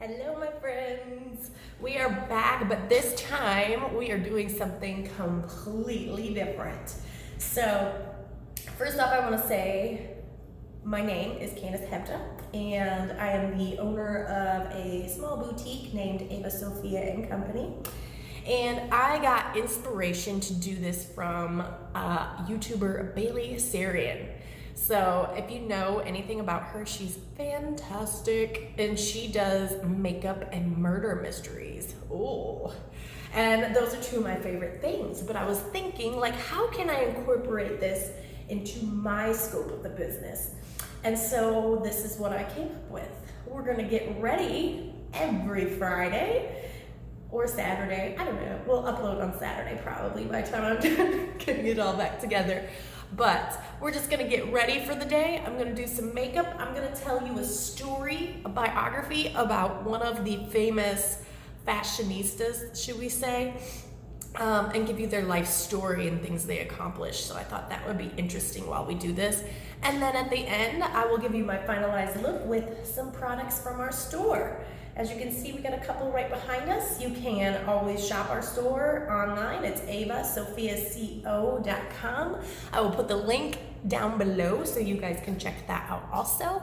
Hello, my friends. We are back, but this time we are doing something completely different. So, first off, I want to say my name is Candace Hebda, and I am the owner of a small boutique named Avasophia&Co. And I got inspiration to do this from YouTuber baileysarian. So if you know anything about her, she's fantastic, and she does makeup and murder mysteries. Oh, and those are two of my favorite things. But I was thinking, like, how can I incorporate this into my scope of the business? And so this is what I came up with. We're gonna get ready every Friday or Saturday. I don't know. We'll upload on Saturday probably by the time I'm done getting it all back together. But we're just gonna get ready for the day. I'm gonna do some makeup. I'm gonna tell you a story, a biography about one of the famous fashionistas, should we say, and give you their life story and things they accomplished. So I thought that would be interesting while we do this. And then at the end, I will give you my finalized look with some products from our store. As you can see, we got a couple right behind us. You can always shop our store online. It's Avasophia&Co.com. I will put the link down below so you guys can check that out also.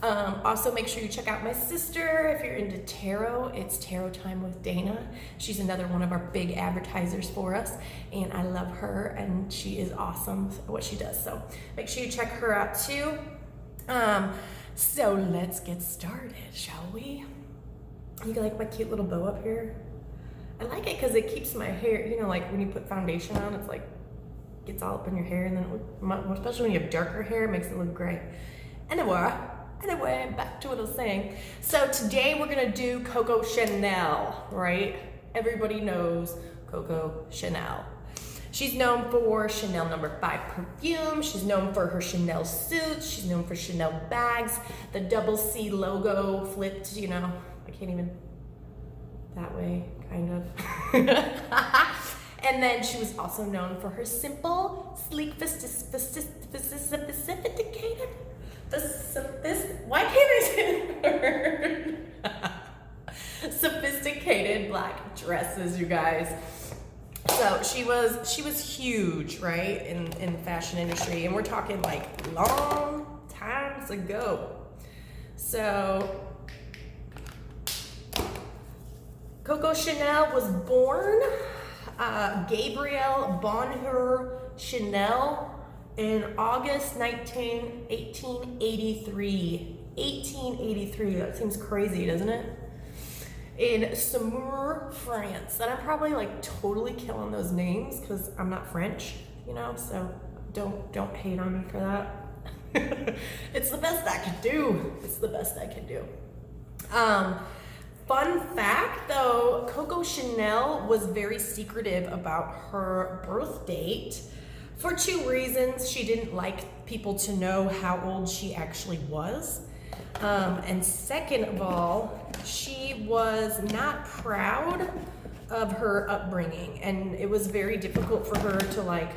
Also, make sure you check out my sister. If you're into tarot, it's Tarot Time with Dana. She's another one of our big advertisers for us, and I love her, and she is awesome at what she does. So make sure you check her out too. So let's get started, shall we? You like my cute little bow up here? I like it because it keeps my hair, you know, like when you put foundation on, it's like, gets all up in your hair, and then especially when you have darker hair, it makes it look great. Anyway, back to what I was saying. So today we're gonna do Coco Chanel, right? Everybody knows Coco Chanel. She's known for Chanel No. 5 perfume. She's known for her Chanel suits. She's known for Chanel bags. The double C logo flipped, you know, I can't even, that way, kind of. And then she was also known for her simple, sleek, sophisticated, why can't I say the word? Sophisticated black dresses, you guys. So she was huge, right, in the fashion industry, and we're talking like long times ago. So Coco Chanel was born Gabrielle Bonheur Chanel in August 1883. 1883, that seems crazy, doesn't it? In Saumur, France. And I'm probably like totally killing those names because I'm not French, you know, so don't hate on me for that. It's the best I could do. It's the best I could do. Fun fact though, Coco Chanel was very secretive about her birth date for two reasons. She didn't like people to know how old she actually was. And second of all, she was not proud of her upbringing, and it was very difficult for her to like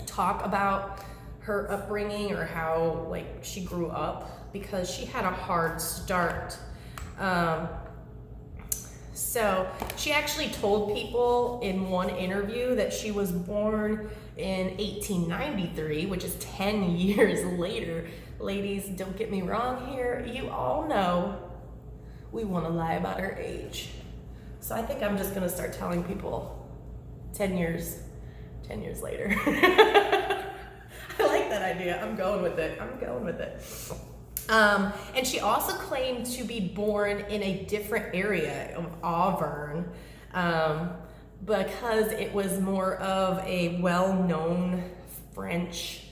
talk about her upbringing or how like she grew up because she had a hard start. So she actually told people in one interview that she was born in 1893, which is 10 years later. Ladies, don't get me wrong here. You all know we want to lie about our age. So I think I'm just going to start telling people 10 years later. I like that idea. I'm going with it. And she also claimed to be born in a different area of Auvergne because it was more of a well-known French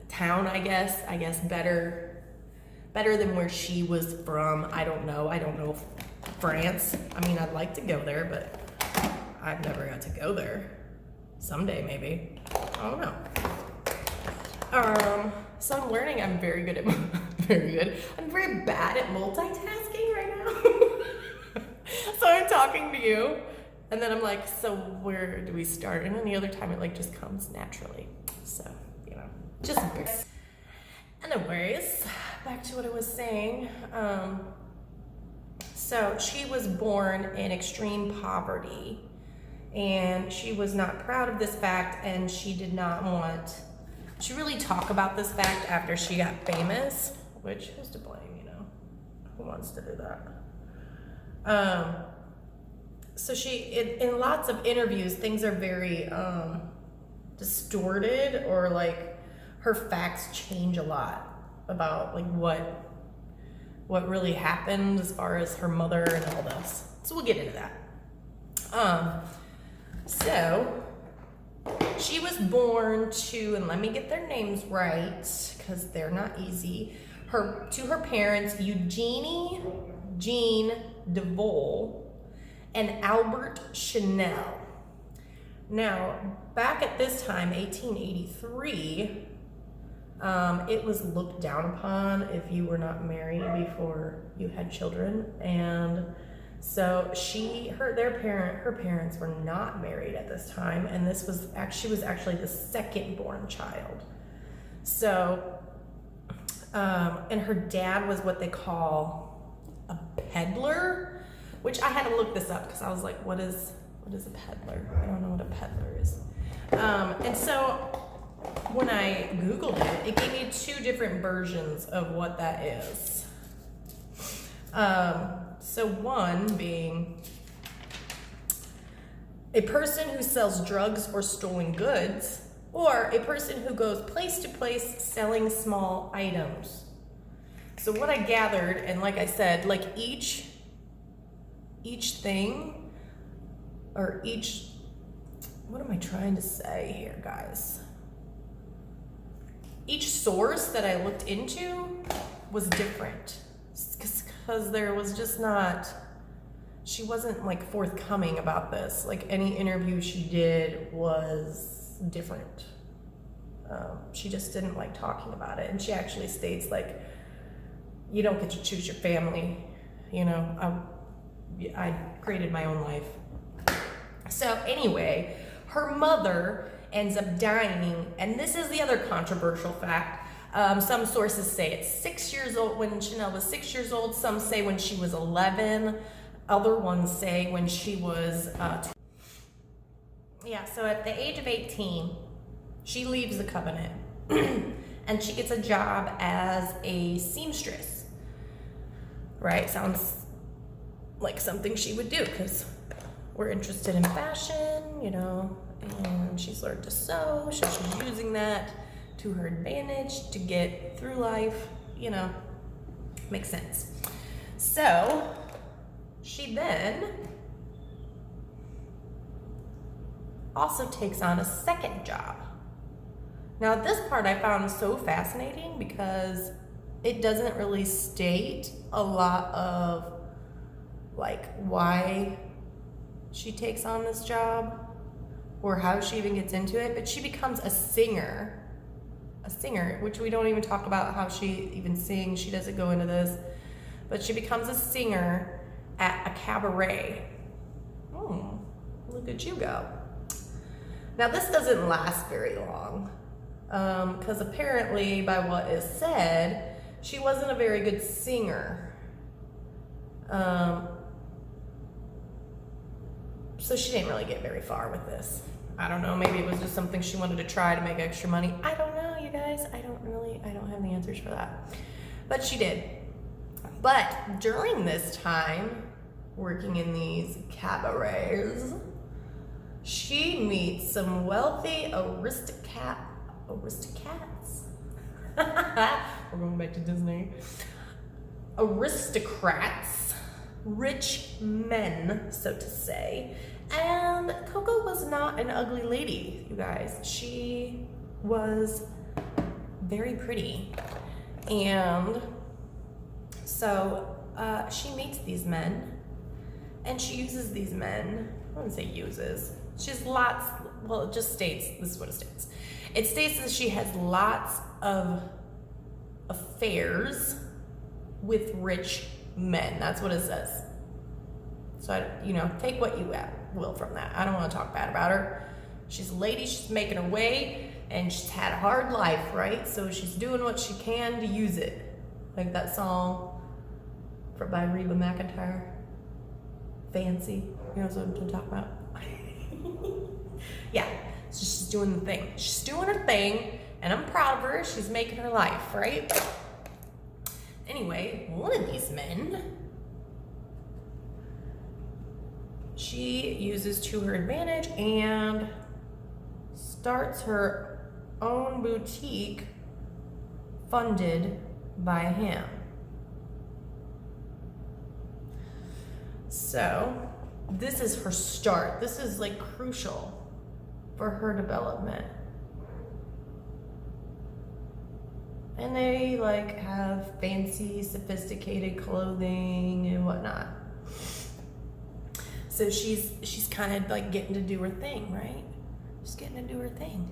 town, I guess better than where she was from. I don't know France. I mean, I'd like to go there, but I've never got to go there. Someday, maybe. I don't know. So I'm learning I'm very good. I'm very bad at multitasking right now. So I'm talking to you, and then I'm like, so where do we start? And then the other time it like just comes naturally. So, you know, just Anyways, back to what I was saying. So she was born in extreme poverty, and she was not proud of this fact, and she did not want to really talk about this fact after she got famous, which who's to blame, you know? Who wants to do that? So in lots of interviews, things are very distorted, or like her facts change a lot about like what really happened as far as her mother and all this. So we'll get into that. So she was born to, and let me get their names right because they're not easy. To her parents, Eugenie Jean DeVole and Albert Chanel. Now, back at this time, 1883, it was looked down upon if you were not married before you had children, and so her parents were not married at this time, and she was actually the second born child. So, and her dad was what they call a peddler, which I had to look this up because I was like, what is a peddler? I don't know what a peddler is. And so when I Googled it, it gave me two different versions of what that is. So one being a person who sells drugs or stolen goods, or a person who goes place to place selling small items. So what I gathered, and like I said, like each thing, or each, what am I trying to say here, guys? Each source that I looked into was different, because there was just not, she wasn't like forthcoming about this. Like any interview she did was different. She just didn't like talking about it. And she actually states like, you don't get to choose your family. You know, I created my own life. So anyway, her mother ends up dying, and this is the other controversial fact. Some sources say it's 6 years old, when Chanel was 6 years old. Some say when she was 11. Other ones say when she was, so at the age of 18, she leaves the covenant and she gets a job as a seamstress, right? Sounds like something she would do because we're interested in fashion, you know, and she's learned to sew, so she's using that to her advantage to get through life, you know, makes sense. So she then also takes on a second job. Now this part I found so fascinating because it doesn't really state a lot of like why she takes on this job or how she even gets into it, but she becomes a singer, which we don't even talk about how she even sings. She doesn't go into this, but she becomes a singer at a cabaret. Look at you go. Now this doesn't last very long, because apparently by what is said, she wasn't a very good singer. So she didn't really get very far with this. I don't know, maybe it was just something she wanted to try to make extra money. I don't know, you guys. I don't have the answers for that. But she did. But during this time, working in these cabarets, she meets some wealthy aristocrats. We're going back to Disney. Aristocrats, rich men, so to say. And Coco was not an ugly lady, you guys. She was very pretty. And so she meets these men, and she uses these men. I wouldn't say uses. She has lots, well, it just states, this is what it states. It states that she has lots of affairs with rich men. That's what it says. So, take what you will from that. I don't want to talk bad about her. She's a lady, she's making her way, and she's had a hard life, right? So she's doing what she can to use it. Like that song by Reba McEntire. fancy. You know what I'm talking about? Yeah, so she's doing the thing. She's doing her thing, and I'm proud of her. She's making her life, right? Anyway, one of these men, she uses to her advantage and starts her own boutique funded by him. So this is her start. This is like crucial for her development. And they like have fancy, sophisticated clothing and whatnot. So she's kind of like getting to do her thing, right? Just getting to do her thing.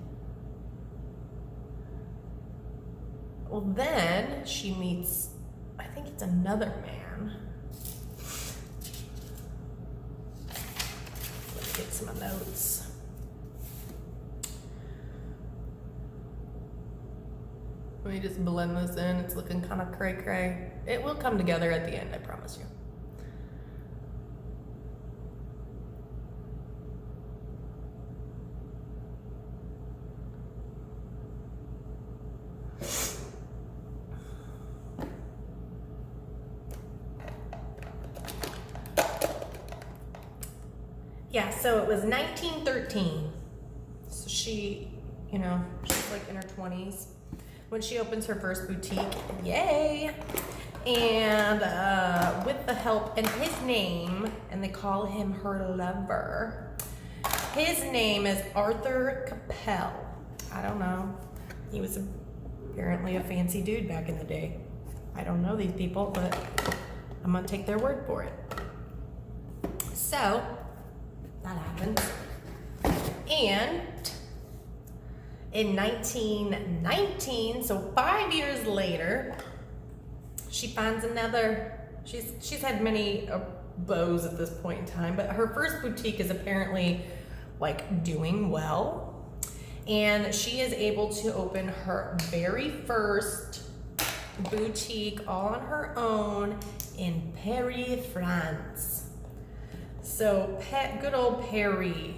Well, then she meets, I think it's another man. Let's get some notes. Let me just blend this in. It's looking kind of cray-cray. It will come together at the end, I promise you. Yeah, so it was 1913. So she, you know, she's like in her 20s when she opens her first boutique. Yay! And with the help, and his name, and they call him her lover. His name is Arthur Capel. I don't know. He was apparently a fancy dude back in the day. I don't know these people, but I'm gonna take their word for it. So that happened. And in 1919, so 5 years later, she finds another. She's had many beaux at this point in time, but her first boutique is apparently like doing well, and she is able to open her very first boutique all on her own in Paris, France. So good old Paris.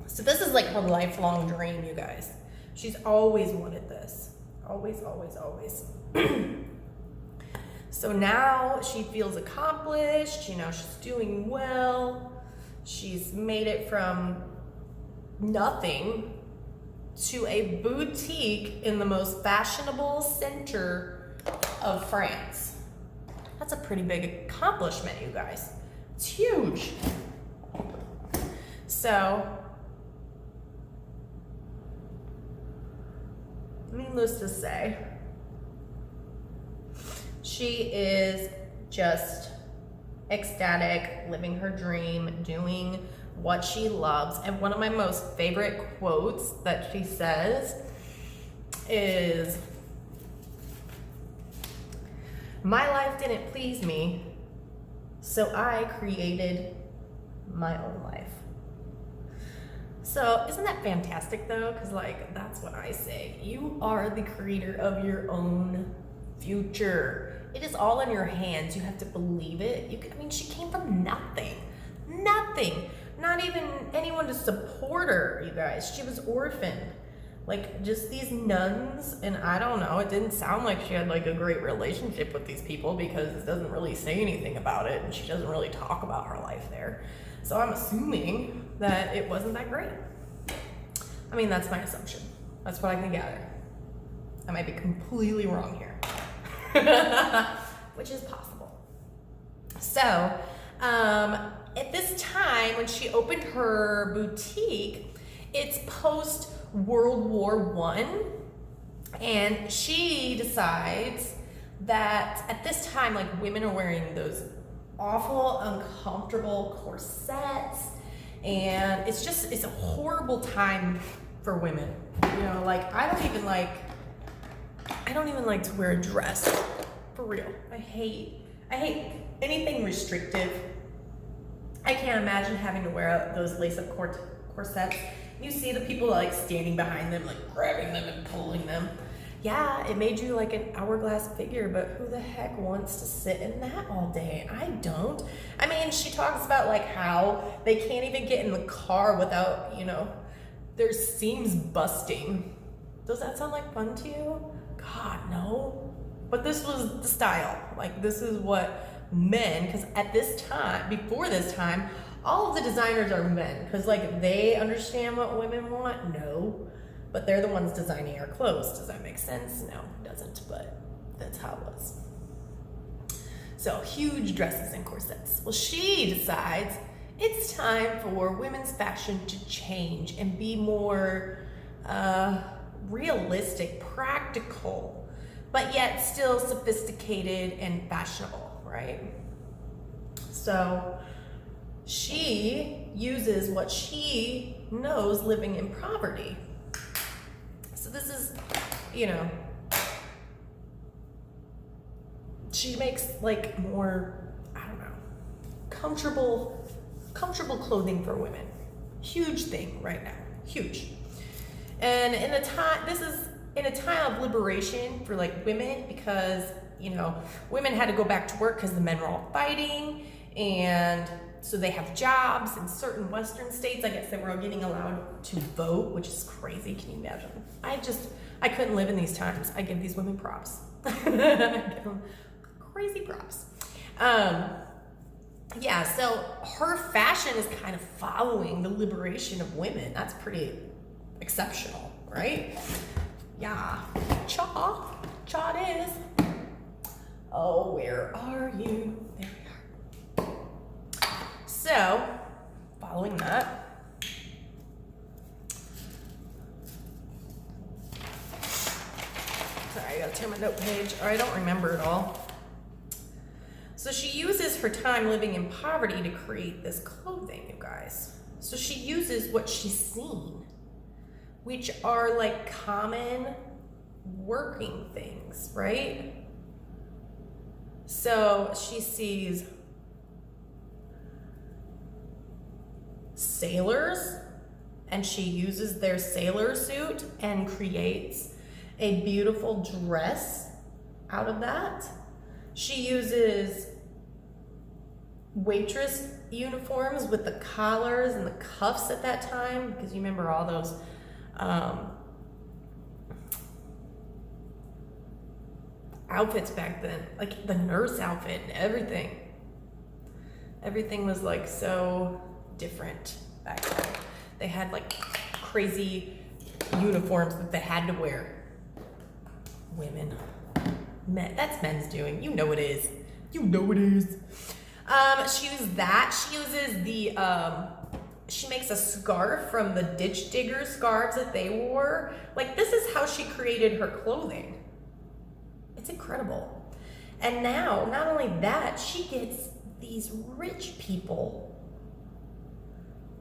So this is like her lifelong dream, you guys. She's always wanted this. Always, always, always. So now she feels accomplished, you know, she's doing well. She's made it from nothing to a boutique in the most fashionable center of France. That's a pretty big accomplishment, you guys. It's huge. So, needless to say, she is just ecstatic, living her dream, doing what she loves. And one of my most favorite quotes that she says is, "My life didn't please me, so I created my own life." So isn't that fantastic though? Because like, that's what I say. You are the creator of your own future. It is all in your hands. You have to believe it. I mean, she came from nothing. Nothing. Not even anyone to support her, you guys. She was orphaned. Like, just these nuns, and I don't know, it didn't sound like she had like a great relationship with these people because it doesn't really say anything about it, and she doesn't really talk about her life there. So I'm assuming that it wasn't that great. I mean, that's my assumption. That's what I can gather. I might be completely wrong here. Which is possible. So, at this time, when she opened her boutique, it's post World War I, and she decides that at this time, like, women are wearing those awful, uncomfortable corsets, and it's a horrible time for women. You know, like, I don't even like to wear a dress, for real. I hate anything restrictive. I can't imagine having to wear those lace-up corsets. You see the people like standing behind them, like grabbing them and pulling them. Yeah, it made you like an hourglass figure, but who the heck wants to sit in that all day? I don't. I mean, she talks about like how they can't even get in the car without, their seams busting. Does that sound like fun to you? God, no. But this was the style. Like, this is what men, because at this time, before this time, all of the designers are men, because like they understand what women want. No, but they're the ones designing our clothes. Does that make sense? No, it doesn't, but that's how it was. So huge dresses and corsets. Well, she decides it's time for women's fashion to change and be more realistic, practical, but yet still sophisticated and fashionable, right? So she uses what she knows living in poverty. So this is, she makes like more, I don't know, comfortable clothing for women. Huge thing right now, huge. And this is in a time of liberation for like women, because, women had to go back to work because the men were all fighting, and so they have jobs in certain Western states. I guess they were all getting allowed to vote, which is crazy. Can you imagine? I couldn't live in these times. I give these women props. I give them crazy props. Yeah, so her fashion is kind of following the liberation of women. That's pretty exceptional, right? Yeah, cha it is. Oh, where are you? There we are. So, following that, sorry, I gotta turn my note page, or I don't remember it all. So she uses her time living in poverty to create this clothing, you guys. So she uses what she's seen, which are like common working things, right? So she sees sailors, and she uses their sailor suit and creates a beautiful dress out of that. She uses waitress uniforms with the collars and the cuffs at that time, because you remember all those outfits back then, like the nurse outfit and everything. Everything was like so different back then. They had like crazy uniforms that they had to wear. Women. Men, that's men's doing. You know it is. You know it is. She uses that. She uses she makes a scarf from the ditch digger scarves that they wore. Like, this is how she created her clothing. It's incredible. And now, not only that, she gets these rich people.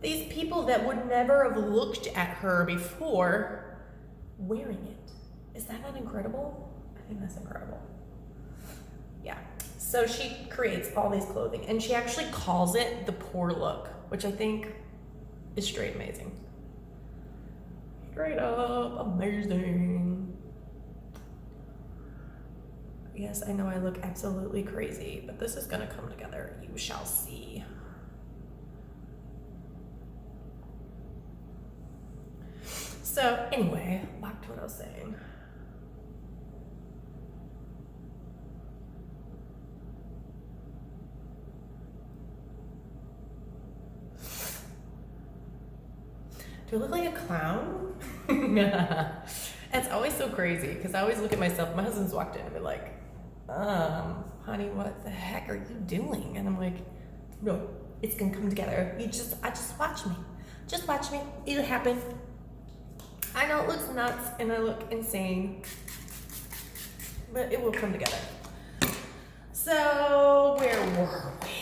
These people that would never have looked at her before wearing it. Is that not incredible? I think that's incredible. Yeah. So she creates all these clothing, and she actually calls it the poor look, which I think is straight amazing. Straight up amazing. Yes, I know I look absolutely crazy, but this is gonna come together. You shall see. So anyway, back to what I was saying. Do I look like a clown? It's always so crazy, because I always look at myself. My husband's walked in and be like, honey, what the heck are you doing? And I'm like, no, it's gonna come together. Just watch me. Just watch me. It'll happen. I know it looks nuts and I look insane, but it will come together. So where were we?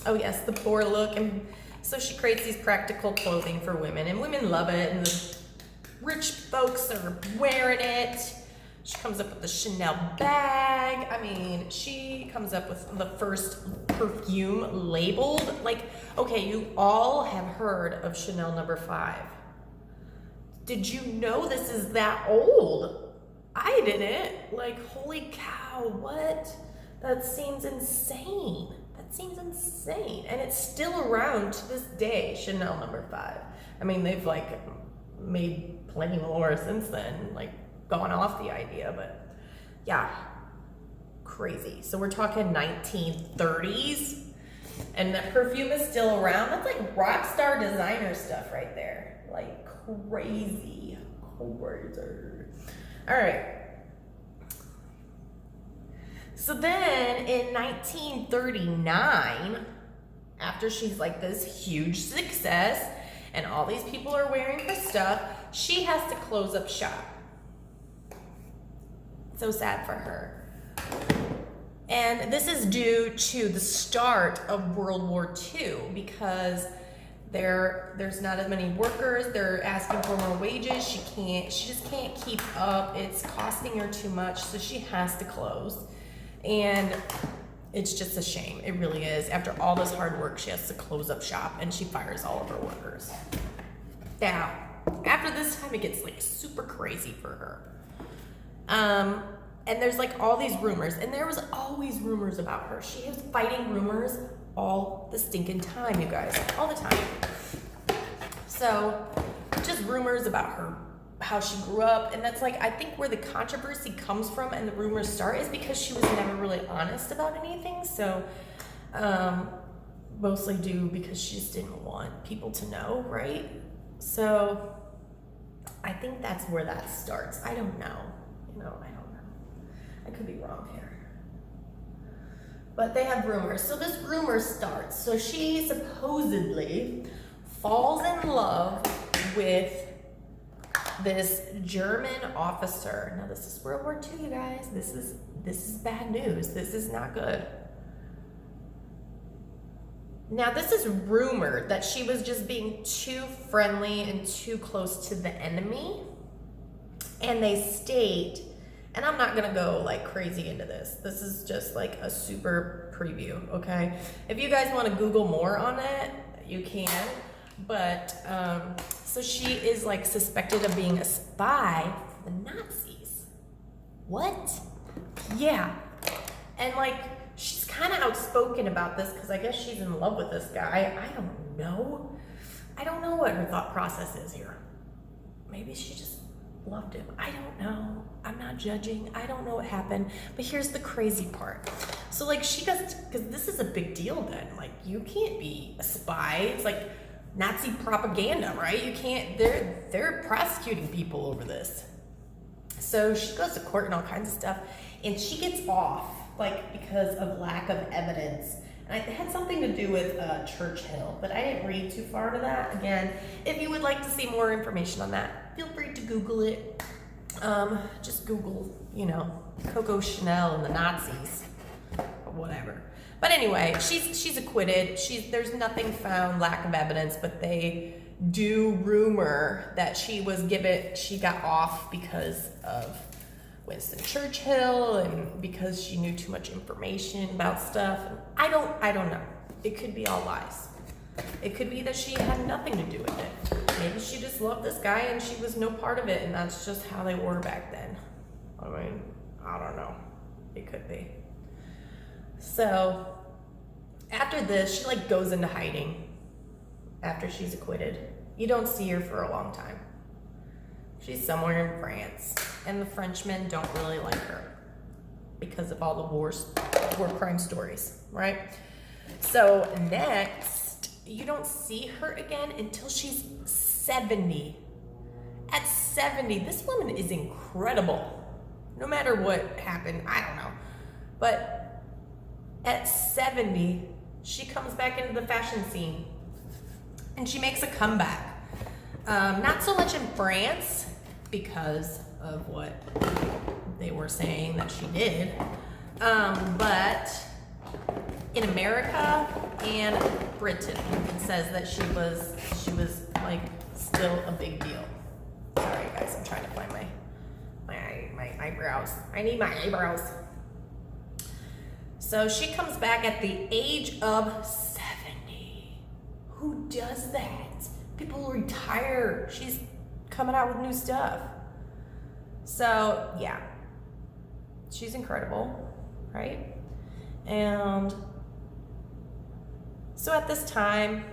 Oh yes, the poor look. And so she creates these practical clothing for women, and women love it, and the rich folks are wearing it. She comes up with the Chanel bag. I mean, she comes up with the first perfume labeled. Like, okay, you all have heard of Chanel No. 5. Did you know this is that old? I didn't. Like, holy cow, what? That seems insane. That seems insane. And it's still around to this day, Chanel No. 5. I mean, they've like made plenty more since then, like gone off the idea, but yeah, crazy. So we're talking 1930s, and that perfume is still around. That's like rock star designer stuff right there. Like crazy, crazy. All right. So then in 1939, after she's like this huge success and all these people are wearing her stuff, she has to close up shop. So sad for her. And this is due to the start of World War II, because there's not as many workers. They're asking for more wages. She just can't keep up. It's costing her too much, so she has to close. And it's just a shame. It really is. After all this hard work, she has to close up shop, and she fires all of her workers. Now, after this time, it gets like super crazy for her. And there's like all these rumors, and there was always rumors about her. She was fighting rumors all the stinking time, you guys, all the time. So just rumors about her, how she grew up. And that's like, I think where the controversy comes from and the rumors start is because she was never really honest about anything. So mostly due because she just didn't want people to know, right? So I think that's where that starts. I don't know. I don't know. I could be wrong here. But they have rumors. So this rumor starts. So she supposedly falls in love with this German officer. Now this is World War II, you guys. This is bad news. This is not good. Now this is rumored that she was just being too friendly and too close to the enemy. And they state, and I'm not gonna go like crazy into this. This is just like a super preview, okay? If you guys wanna Google more on it, you can. But, so she is like suspected of being a spy for the Nazis. What? Yeah. And like, she's kind of outspoken about this because I guess she's in love with this guy. I don't know. I don't know what her thought process is here. Maybe she just loved him. I don't know. I'm not judging. I don't know what happened. But here's the crazy part. So like she does, because this is a big deal then. Like you can't be a spy. It's like Nazi propaganda, right? You can't, they're prosecuting people over this. So she goes to court and all kinds of stuff, and she gets off, like because of lack of evidence. And it had something to do with Churchill, but I didn't read too far to that. Again, if you would like to see more information on that, feel free to Google it. Just Google, Coco Chanel and the Nazis, or whatever. But anyway, she's acquitted. There's nothing found, lack of evidence, but they do rumor that she got off because of Winston Churchill and because she knew too much information about stuff. I don't know. It could be all lies. It could be that she had nothing to do with it. Maybe she just loved this guy and she was no part of it, and that's just how they were back then. I mean, I don't know. It could be. So after this, she like goes into hiding after she's acquitted. You don't see her for a long time. She's somewhere in France, and the Frenchmen don't really like her because of all the war crime stories, right? So next, you don't see her again until she's 70. At 70, this woman is incredible. No matter what happened, I don't know. But at 70, she comes back into the fashion scene and she makes a comeback. Not so much in France because of what they were saying that she did, but in America and Britain, it says that she was like still a big deal. Sorry guys, I'm trying to find my my eyebrows. I need my eyebrows. So she comes back at the age of 70. Who does that? People retire. She's coming out with new stuff. So yeah, she's incredible, right? And so at this time,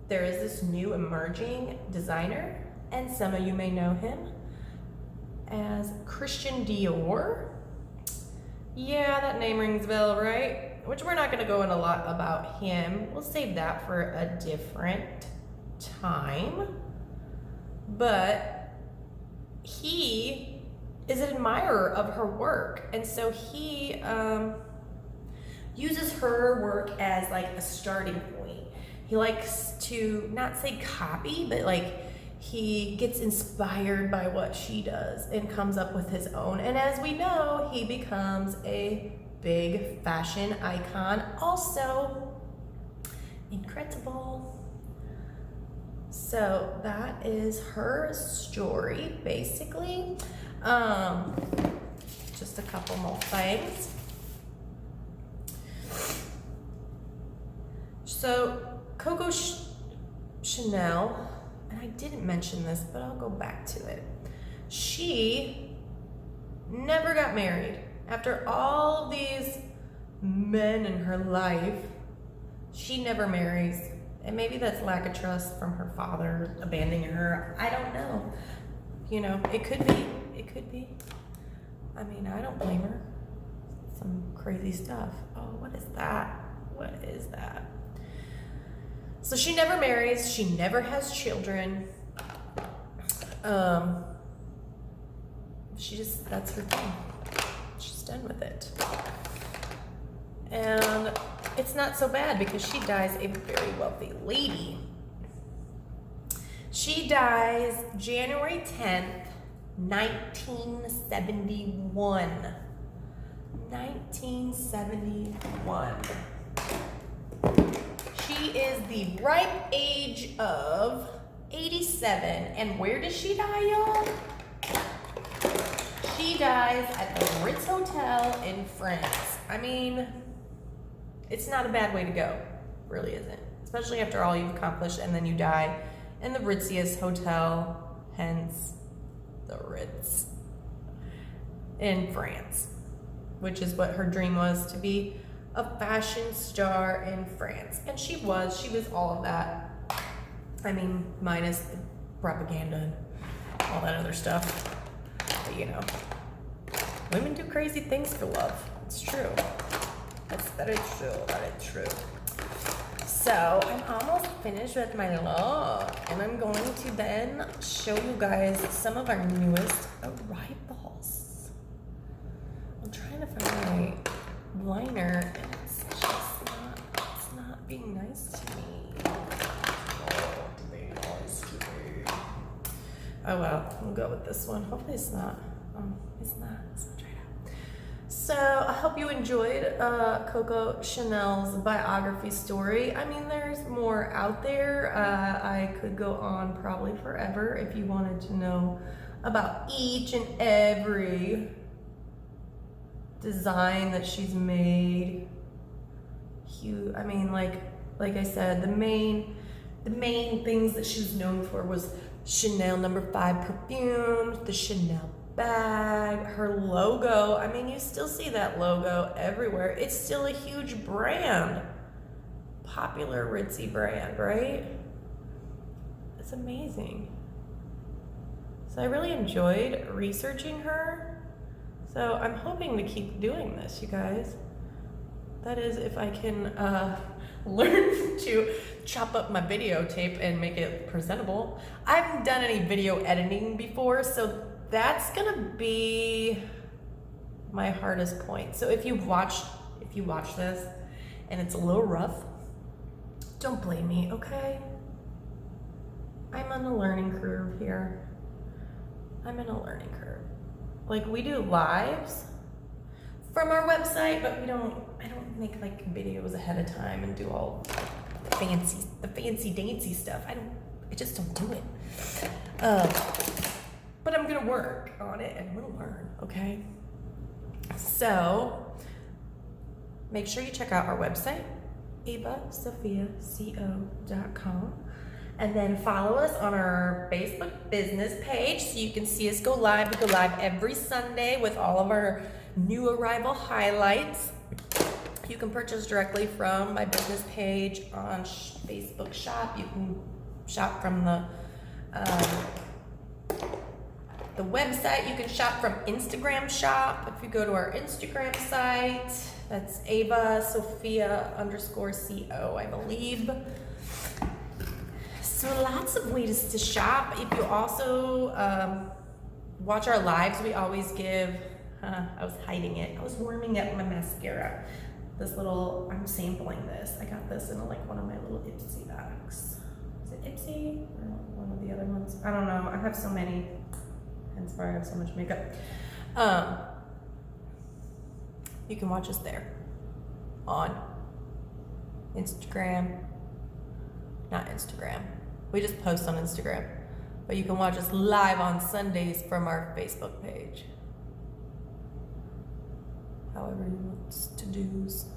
there is this new emerging designer, and some of you may know him as Christian Dior. Yeah, that name rings a bell, right? Which we're not going to go in a lot about him. We'll save that for a different time. But he is an admirer of her work, and so he uses her work as like a starting point. He likes to not say copy, but like he gets inspired by what she does and comes up with his own. And as we know, he becomes a big fashion icon. Also incredible. So that is her story, basically. Just a couple more things. So Coco Chanel, and I didn't mention this, but I'll go back to it. She never got married. After all of these men in her life, she never marries. And maybe that's lack of trust from her father abandoning her. I don't know. You know, it could be. It could be. I mean, I don't blame her. Some crazy stuff. Oh, what is that? What is that? So she never marries. She never has children. That's her thing. She's done with it. And it's not so bad because she dies a very wealthy lady. She dies January 10th, 1971. 1971. She is the ripe age of 87. And where does she die, y'all? She dies at the Ritz Hotel in France. I mean, it's not a bad way to go. Really isn't. Especially after all you've accomplished and then you die in the ritziest hotel, hence the Ritz, in France, which is what her dream was, to be a fashion star in France. And she was all of that. I mean, minus the propaganda and all that other stuff. But you know, women do crazy things for love. It's true. That's very true, very true. So I'm almost finished with my look, and I'm going to then show you guys some of our newest arrivals. I'm trying to find my liner, and it's not being nice to me. Oh well, we'll go with this one. Hopefully it's not. It's not right out. So I hope you enjoyed Coco Chanel's biography story. I mean, there's more out there. I could go on probably forever if you wanted to know about each and every design that she's made. I mean, like I said, the main things that she was known for was Chanel No. 5 perfume, the Chanel bag, her logo. I mean, you still see that logo everywhere. It's still a huge brand. Popular ritzy brand, right? It's amazing. So I really enjoyed researching her. So I'm hoping to keep doing this, you guys. That is, if I can learn to chop up my videotape and make it presentable. I haven't done any video editing before, so that's gonna be my hardest point. So if you watch this and it's a little rough, don't blame me, okay? I'm on a learning curve here. I'm in a learning curve. Like, we do lives from our website, but I don't make like videos ahead of time and do all the fancy dancy stuff. I just don't do it. but I'm gonna work on it and I'm gonna learn, okay? So make sure you check out our website, Avasophia&Co, and then follow us on our Facebook business page so you can see us go live. We go live every Sunday with all of our new arrival highlights. You can purchase directly from my business page on Facebook Shop. You can shop from the website. You can shop from Instagram Shop. If you go to our Instagram site, that's Avasophia_CO, I believe. So lots of ways to shop. If you also watch our lives, we always give, I was hiding it. I was warming up my mascara. This little, I'm sampling this. I got this in like one of my little Ipsy bags. Is it Ipsy or one of the other ones? I don't know. I have so many. Hence why I have so much makeup. You can watch us there on Instagram. Not Instagram. We just post on Instagram. But you can watch us live on Sundays from our Facebook page. However you want to do's.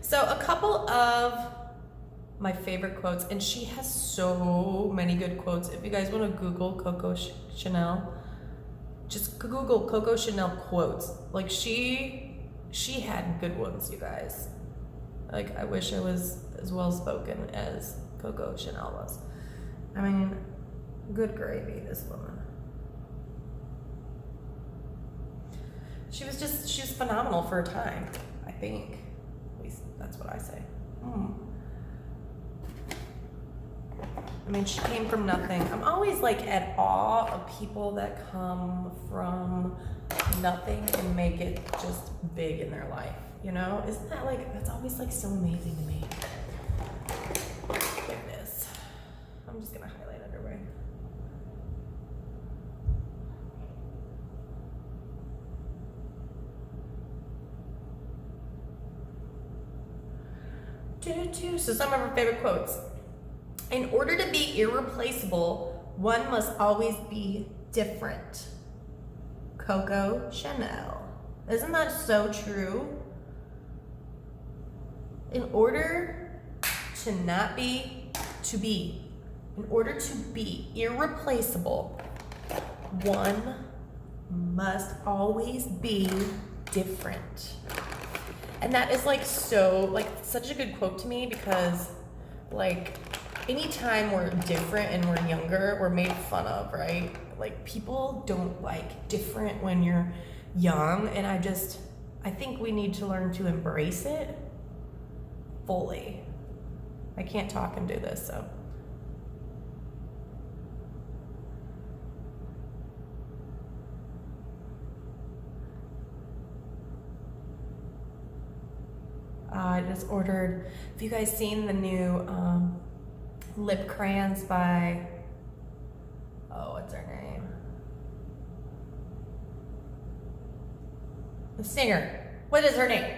So a couple of my favorite quotes, and she has so many good quotes. If you guys want to Google Coco Chanel, just Google Coco Chanel quotes. Like she had good ones, you guys. Like I wish I was as well spoken as Coco Chanel was. I mean, good gravy, this woman. She was phenomenal for her time, I think. At least that's what I say. I mean, she came from nothing. I'm always like at awe of people that come from nothing and make it just big in their life. You know, isn't that like, that's always like so amazing to me. Like this. I'm just gonna highlight underwear. So some of our favorite quotes. In order to be irreplaceable, one must always be different. Coco Chanel. Isn't that so true? In order to be irreplaceable, one must always be different. And that is like so, like such a good quote to me because like anytime we're different and we're younger, we're made fun of, right? Like people don't like different when you're young, and I think we need to learn to embrace it fully. I can't talk and do this, so. I just ordered, have you guys seen the new lip crayons by, oh, what's her name? The singer. What is her name?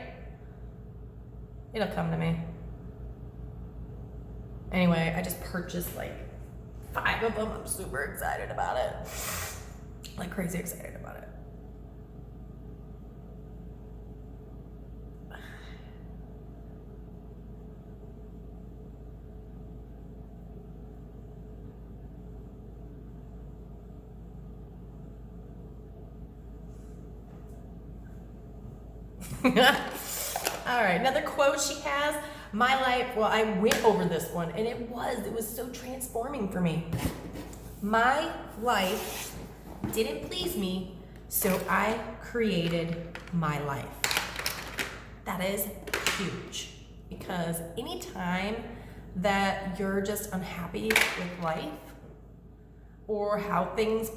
It'll come to me. Anyway, I just purchased like 5 of them. I'm super excited about it. Like crazy excited about it. All right, another quote she has. My life, well, I went over this one and it was so transforming for me. My life didn't please me, so I created my life. That is huge because anytime that you're just unhappy with life or how things,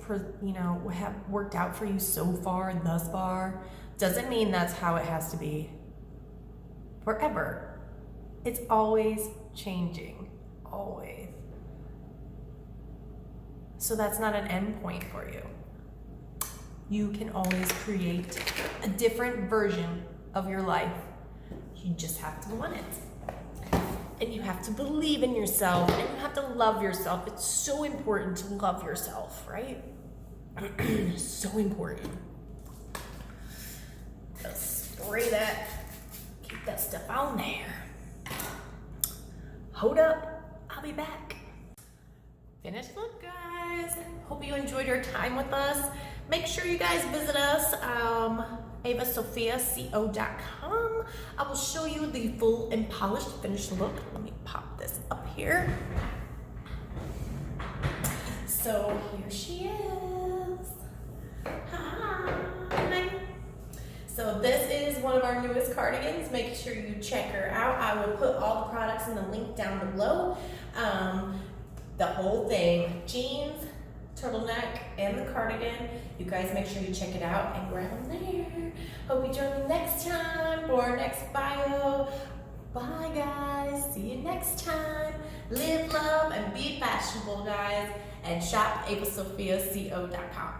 have worked out for you so far and thus far, doesn't mean that's how it has to be forever. It's always changing, always. So that's not an end point for you. You can always create a different version of your life. You just have to want it. and you have to believe in yourself, and you have to love yourself. It's so important to love yourself, right? So important. Just spray that, keep that stuff on there. Hold up, I'll be back. Finished look, guys. Hope you enjoyed your time with us. Make sure you guys visit us, Avasophia&Co.com. I will show you the full and polished finished look. Let me pop this up here. So here she is. Hi. So this is one of our newest cardigans. Make sure you check her out. I will put all the products in the link down below. The whole thing, jeans, turtleneck, and the cardigan. You guys make sure you check it out and grab them there. Hope you join me next time for our next bio. Bye, guys. See you next time. Live, love, and be fashionable, guys. And shop Avasophia&Co.com.